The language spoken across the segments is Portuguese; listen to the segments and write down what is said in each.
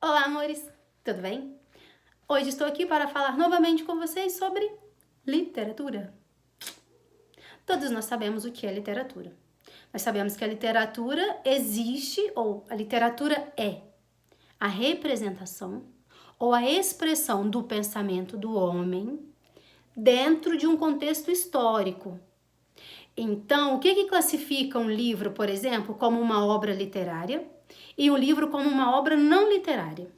Olá, amores! Tudo bem? Hoje estou aqui para falar novamente com vocês sobre literatura. Todos nós sabemos o que é literatura. Nós sabemos que a literatura existe, ou a literatura é a representação ou a expressão do pensamento do homem dentro de um contexto histórico. Então, o que classifica um livro, por exemplo, como uma obra literária e um livro como uma obra não literária?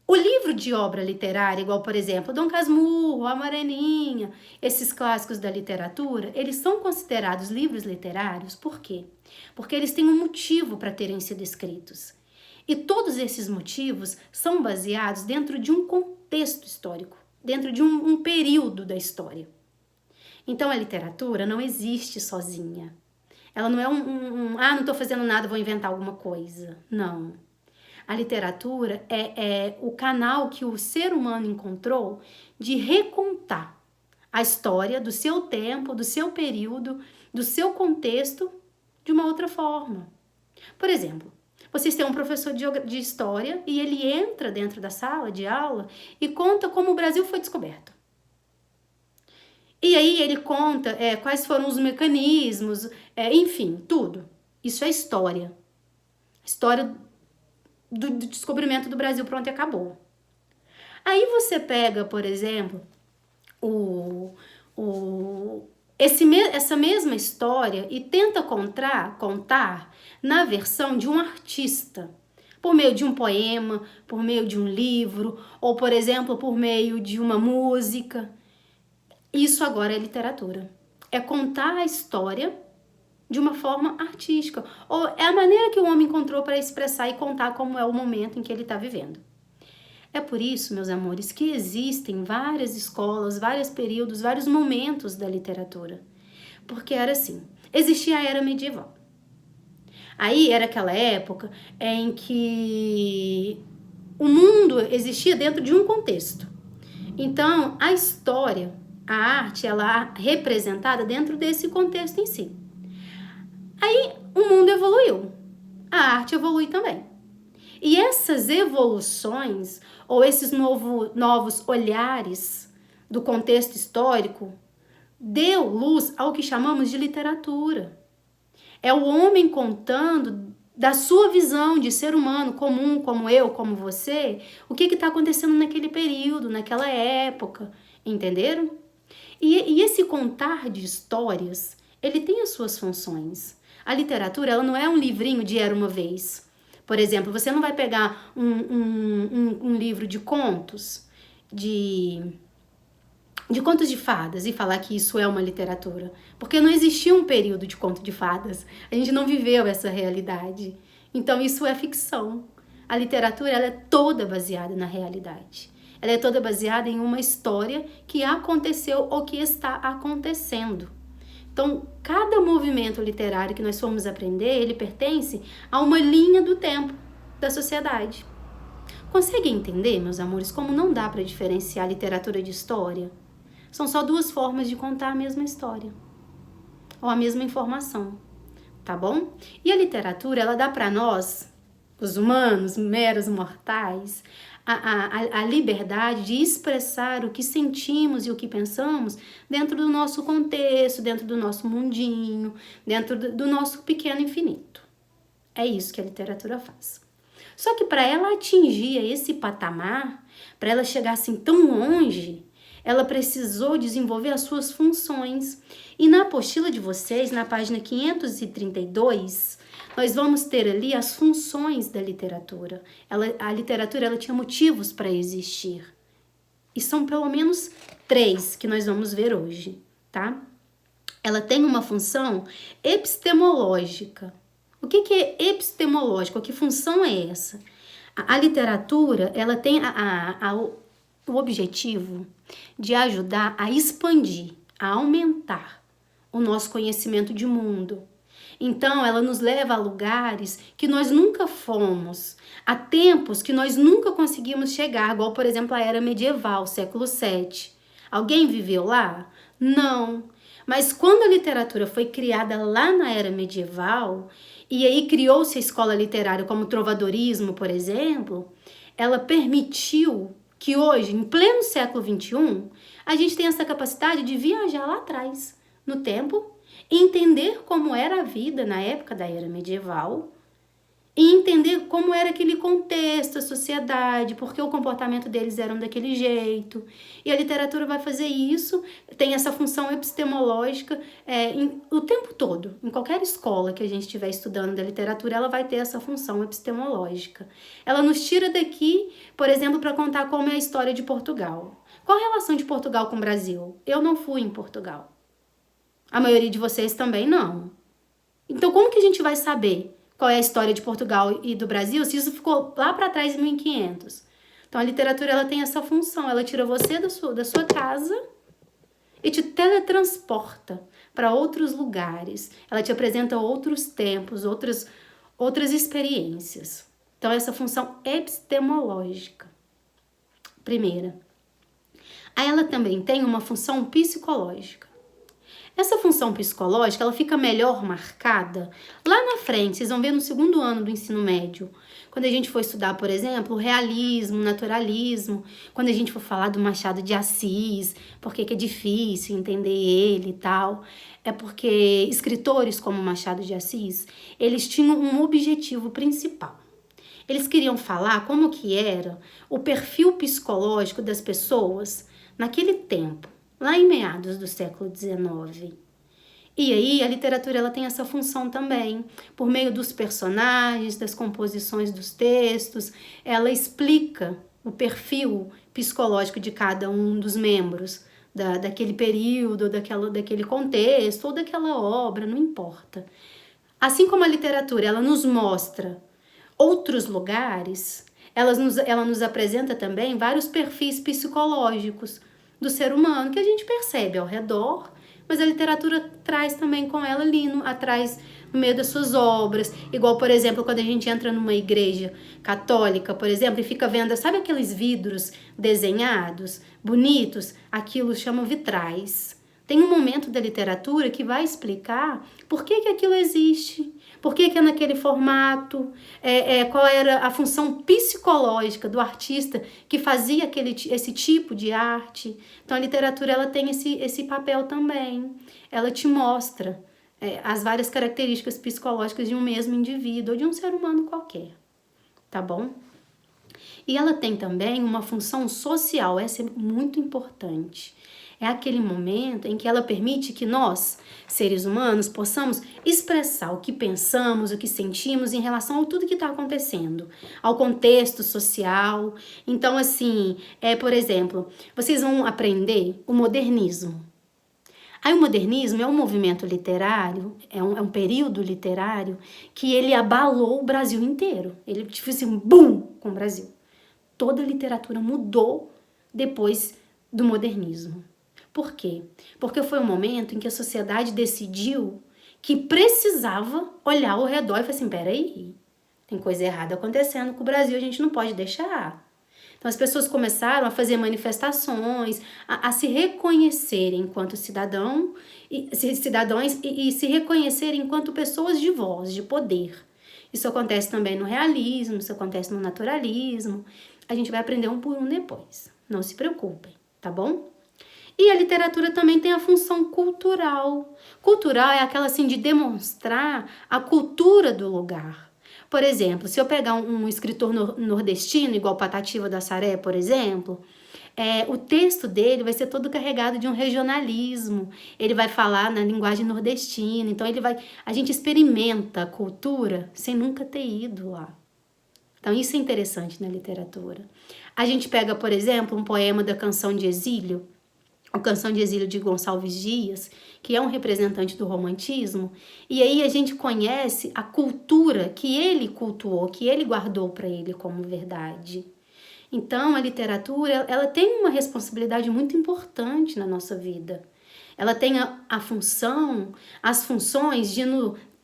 O livro de obra literária, igual, por exemplo, Dom Casmurro, A Moreninha, esses clássicos da literatura, eles são considerados livros literários por quê? Porque eles têm um motivo para terem sido escritos. E todos esses motivos são baseados dentro de um contexto histórico, dentro de um período da história. Então, a literatura não existe sozinha. Ela não é não estou fazendo nada, vou inventar alguma coisa. Não. A literatura é o canal que o ser humano encontrou de recontar a história do seu tempo, do seu período, do seu contexto de uma outra forma. Por exemplo, vocês têm um professor de história e ele entra dentro da sala de aula e conta como o Brasil foi descoberto. E aí ele conta quais foram os mecanismos, enfim, tudo. Isso é história. História do descobrimento do Brasil, pronto, e acabou. Aí você pega, por exemplo, essa mesma história e tenta contar na versão de um artista, por meio de um poema, por meio de um livro, ou, por exemplo, por meio de uma música. Isso agora é literatura. É contar a história de uma forma artística. Ou é a maneira que o homem encontrou para expressar e contar como é o momento em que ele está vivendo. É por isso, meus amores, que existem várias escolas, vários períodos, vários momentos da literatura. Porque era assim, existia a era medieval. Aí era aquela época em que o mundo existia dentro de um contexto. Então, a história, a arte, ela é representada dentro desse contexto em si. Aí o mundo evoluiu, a arte evolui também. E essas evoluções, ou esses novos olhares do contexto histórico, deu luz ao que chamamos de literatura. É o homem contando da sua visão de ser humano comum, como eu, como você, o que está acontecendo naquele período, naquela época, entenderam? E esse contar de histórias, ele tem as suas funções. A literatura, ela não é um livrinho de Era Uma Vez. Por exemplo, você não vai pegar um livro de contos, de contos de fadas e falar que isso é uma literatura. Porque não existia um período de conto de fadas. A gente não viveu essa realidade. Então, isso é ficção. A literatura, ela é toda baseada na realidade. Ela é toda baseada em uma história que aconteceu ou que está acontecendo. Então, cada movimento literário que nós formos aprender, ele pertence a uma linha do tempo da sociedade. Consegue entender, meus amores, como não dá para diferenciar literatura de história? São só duas formas de contar a mesma história, ou a mesma informação, tá bom? E a literatura, ela dá para nós, os humanos, meros mortais, a liberdade de expressar o que sentimos e o que pensamos dentro do nosso contexto, dentro do nosso mundinho, dentro do nosso pequeno infinito. É isso que a literatura faz. Só que para ela atingir esse patamar, para ela chegar assim tão longe, ela precisou desenvolver as suas funções. E na apostila de vocês, na página 532, nós vamos ter ali as funções da literatura. A literatura, ela tinha motivos para existir. E são pelo menos 3 que nós vamos ver hoje, tá? Ela tem uma função epistemológica. O que é epistemológico? Que função é essa? A literatura, ela tem o objetivo de ajudar a expandir, a aumentar o nosso conhecimento de mundo. Então, ela nos leva a lugares que nós nunca fomos, a tempos que nós nunca conseguimos chegar, igual, por exemplo, a Era Medieval, século VII. Alguém viveu lá? Não. Mas quando a literatura foi criada lá na Era Medieval e aí criou-se a escola literária como trovadorismo, por exemplo, ela permitiu que hoje, em pleno século XXI, a gente tenha essa capacidade de viajar lá atrás, no tempo, e entender como era a vida na época da era medieval, e entender como era aquele contexto, a sociedade, porque o comportamento deles era daquele jeito. E a literatura vai fazer isso, tem essa função epistemológica o tempo todo. Em qualquer escola que a gente estiver estudando da literatura, ela vai ter essa função epistemológica. Ela nos tira daqui, por exemplo, para contar como é a história de Portugal. Qual a relação de Portugal com o Brasil? Eu não fui em Portugal. A maioria de vocês também não. Então, como que a gente vai saber qual é a história de Portugal e do Brasil se isso ficou lá para trás em 1500? Então, a literatura ela tem essa função, ela tira você da sua casa e te teletransporta para outros lugares. Ela te apresenta outros tempos, outras experiências. Então, essa função epistemológica. Primeira. Aí ela também tem uma função psicológica. Essa função psicológica, ela fica melhor marcada lá na frente, vocês vão ver no segundo ano do ensino médio, quando a gente for estudar, por exemplo, o realismo, o naturalismo, quando a gente for falar do Machado de Assis, porque que é difícil entender ele e tal, é porque escritores como Machado de Assis, eles tinham um objetivo principal. Eles queriam falar como que era o perfil psicológico das pessoas naquele tempo, lá em meados do século XIX. E aí a literatura ela tem essa função também, por meio dos personagens, das composições dos textos, ela explica o perfil psicológico de cada um dos membros daquele período, daquele contexto ou daquela obra, não importa. Assim como a literatura ela nos mostra outros lugares, ela nos apresenta também vários perfis psicológicos do ser humano que a gente percebe ao redor, mas a literatura traz também com ela ali atrás, no meio das suas obras. Igual, por exemplo, quando a gente entra numa igreja católica, por exemplo, e fica vendo, sabe aqueles vidros desenhados, bonitos? Aquilo chama vitrais. Tem um momento da literatura que vai explicar por que aquilo existe, por que é naquele formato, qual era a função psicológica do artista que fazia esse tipo de arte. Então a literatura ela tem esse papel também. Ela te mostra as várias características psicológicas de um mesmo indivíduo ou de um ser humano qualquer, tá bom? E ela tem também uma função social, essa é muito importante. É aquele momento em que ela permite que nós, seres humanos, possamos expressar o que pensamos, o que sentimos em relação a tudo que está acontecendo, ao contexto social. Então, assim, por exemplo, vocês vão aprender o modernismo. Aí o modernismo é um movimento literário, é um período literário que ele abalou o Brasil inteiro. Ele fez um boom com o Brasil. Toda a literatura mudou depois do modernismo. Por quê? Porque foi um momento em que a sociedade decidiu que precisava olhar ao redor e falar assim, peraí, tem coisa errada acontecendo com o Brasil, a gente não pode deixar. Então as pessoas começaram a fazer manifestações, a se reconhecerem enquanto cidadãos e se reconhecerem enquanto pessoas de voz, de poder. Isso acontece também no realismo, isso acontece no naturalismo. A gente vai aprender um por um depois. Não se preocupem, tá bom? E a literatura também tem a função cultural. Cultural é aquela assim de demonstrar a cultura do lugar. Por exemplo, se eu pegar um escritor nordestino, igual Patativa da Saré, por exemplo, o texto dele vai ser todo carregado de um regionalismo. Ele vai falar na linguagem nordestina. Então a gente experimenta a cultura sem nunca ter ido lá. Então isso é interessante na literatura. A gente pega, por exemplo, um poema da Canção de Exílio, a Canção de Exílio de Gonçalves Dias, que é um representante do romantismo, e aí a gente conhece a cultura que ele cultuou, que ele guardou para ele como verdade. Então, a literatura, ela tem uma responsabilidade muito importante na nossa vida. Ela tem as funções de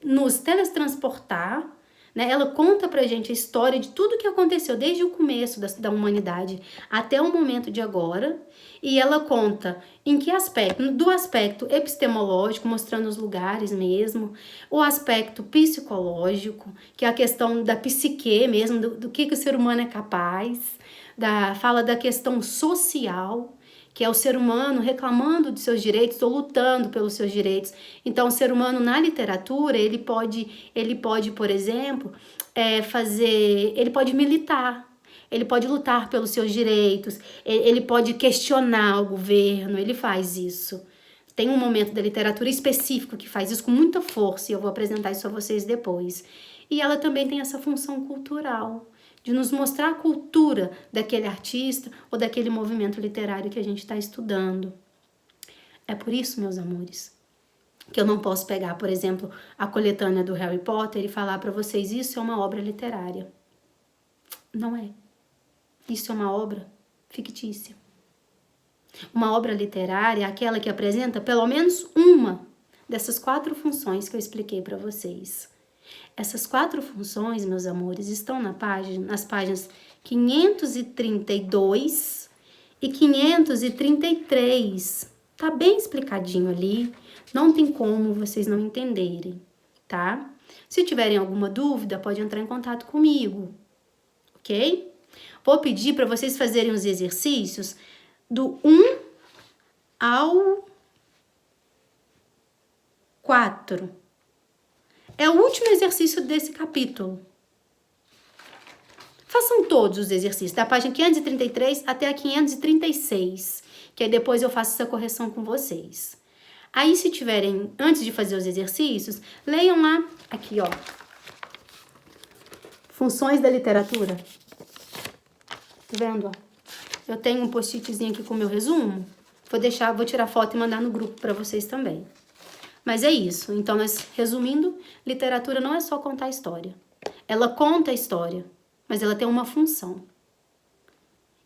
nos teletransportar né? Ela conta pra gente a história de tudo que aconteceu desde o começo da humanidade até o momento de agora, e ela conta em que aspecto? Do aspecto epistemológico, mostrando os lugares mesmo, o aspecto psicológico, que é a questão da psique mesmo, do que o ser humano é capaz, fala da questão social, que é o ser humano reclamando de seus direitos ou lutando pelos seus direitos. Então, o ser humano na literatura, ele pode, por exemplo, ele pode militar, ele pode lutar pelos seus direitos, ele pode questionar o governo, ele faz isso. Tem um momento da literatura específico que faz isso com muita força, e eu vou apresentar isso a vocês depois. E ela também tem essa função cultural, de nos mostrar a cultura daquele artista ou daquele movimento literário que a gente está estudando. É por isso, meus amores, que eu não posso pegar, por exemplo, a coletânea do Harry Potter e falar para vocês, isso é uma obra literária. Não é. Isso é uma obra fictícia. Uma obra literária é aquela que apresenta pelo menos uma dessas 4 funções que eu expliquei para vocês. Essas 4 funções, meus amores, estão nas páginas 532 e 533. Tá bem explicadinho ali, não tem como vocês não entenderem, tá? Se tiverem alguma dúvida, pode entrar em contato comigo, ok? Vou pedir para vocês fazerem os exercícios do 1 ao 4. É o último exercício desse capítulo. Façam todos os exercícios, da página 533 até a 536, que aí depois eu faço essa correção com vocês. Aí, se tiverem, antes de fazer os exercícios, leiam lá, aqui, ó, funções da literatura. Tá vendo, ó? Eu tenho um post-itzinho aqui com o meu resumo, vou tirar foto e mandar no grupo para vocês também. Mas é isso. Então, resumindo, literatura não é só contar a história. Ela conta a história, mas ela tem uma função.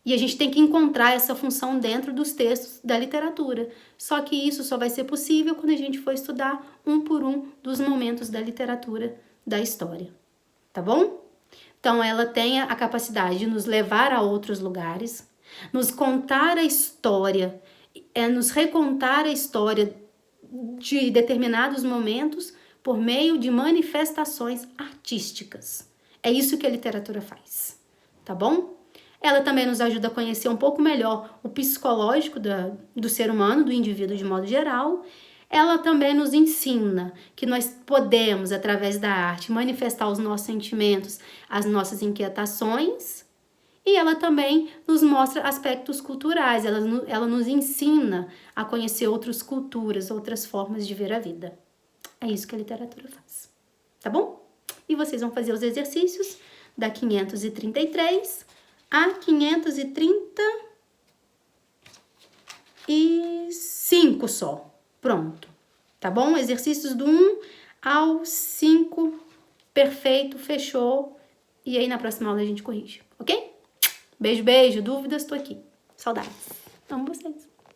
E a gente tem que encontrar essa função dentro dos textos da literatura. Só que isso só vai ser possível quando a gente for estudar um por um dos momentos da literatura da história. Tá bom? Então, ela tem a capacidade de nos levar a outros lugares, nos contar a história, nos recontar a história de determinados momentos por meio de manifestações artísticas. É isso que a literatura faz, tá bom? Ela também nos ajuda a conhecer um pouco melhor o psicológico do ser humano, do indivíduo de modo geral. Ela também nos ensina que nós podemos, através da arte, manifestar os nossos sentimentos, as nossas inquietações. E ela também nos mostra aspectos culturais, ela nos ensina a conhecer outras culturas, outras formas de ver a vida. É isso que a literatura faz, tá bom? E vocês vão fazer os exercícios da 533 a 535 só. Pronto, tá bom? Exercícios do 1 ao 5, perfeito, fechou. E aí na próxima aula a gente corrige, ok? Beijo, beijo. Dúvidas, tô aqui. Saudades. Amo vocês.